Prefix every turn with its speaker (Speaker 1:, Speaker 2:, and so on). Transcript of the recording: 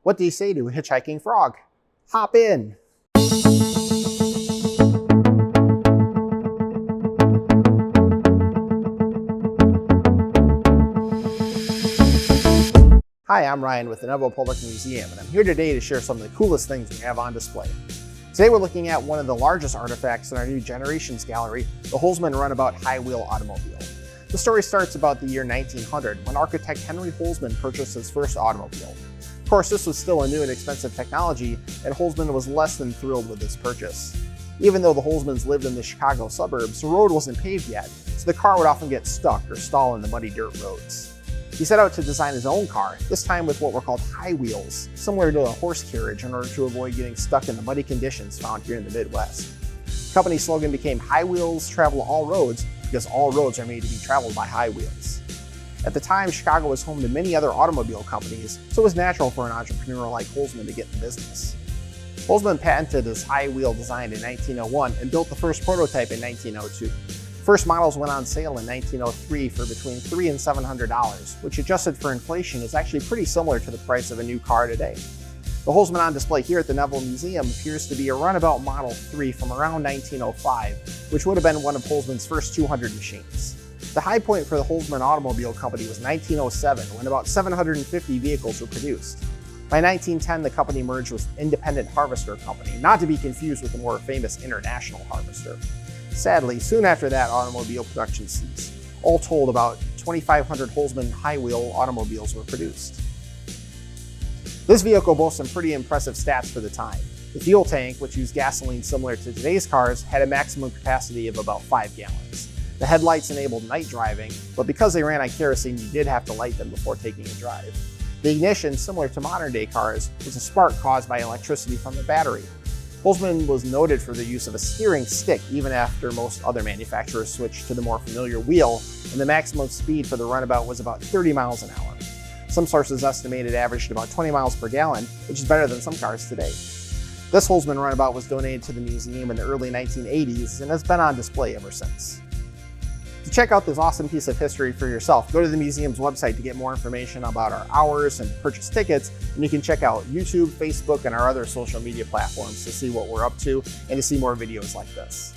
Speaker 1: What do you say to a hitchhiking frog? Hop in! Hi, I'm Ryan with the Neville Public Museum, and I'm here today to share some of the coolest things we have on display. Today we're looking at one of the largest artifacts in our New Generations gallery, the Holsman Runabout high-wheel automobile. The story starts about the year 1900, when architect Henry Holsman purchased his first automobile. Of course, this was still a new and expensive technology, and Holsman was less than thrilled with this purchase. Even though the Holsmans lived in the Chicago suburbs, the road wasn't paved yet, so the car would often get stuck or stall in the muddy dirt roads. He set out to design his own car, this time with what were called high wheels, similar to a horse carriage, in order to avoid getting stuck in the muddy conditions found here in the Midwest. The company's slogan became "High wheels travel all roads," because all roads are made to be traveled by high wheels. At the time, Chicago was home to many other automobile companies, so it was natural for an entrepreneur like Holsman to get in the business. Holsman patented his high wheel design in 1901 and built the first prototype in 1902. First models went on sale in 1903 for between $300 and $700, which adjusted for inflation is actually pretty similar to the price of a new car today. The Holsman on display here at the Neville Museum appears to be a Runabout Model 3 from around 1905, which would have been one of Holsman's first 200 machines. The high point for the Holsman Automobile Company was 1907, when about 750 vehicles were produced. By 1910, the company merged with Independent Harvester Company, not to be confused with the more famous International Harvester. Sadly, soon after that, automobile production ceased. All told, about 2,500 Holsman high-wheel automobiles were produced. This vehicle boasts some pretty impressive stats for the time. The fuel tank, which used gasoline similar to today's cars, had a maximum capacity of about 5 gallons. The headlights enabled night driving, but because they ran on kerosene, you did have to light them before taking a drive. The ignition, similar to modern-day cars, was a spark caused by electricity from the battery. Holsman was noted for the use of a steering stick even after most other manufacturers switched to the more familiar wheel, and the maximum speed for the Runabout was about 30 miles an hour. Some sources estimate it averaged about 20 miles per gallon, which is better than some cars today. This Holsman Runabout was donated to the museum in the early 1980s and has been on display ever since. To check out this awesome piece of history for yourself, go to the museum's website to get more information about our hours and purchase tickets, and you can check out YouTube, Facebook, and our other social media platforms to see what we're up to and to see more videos like this.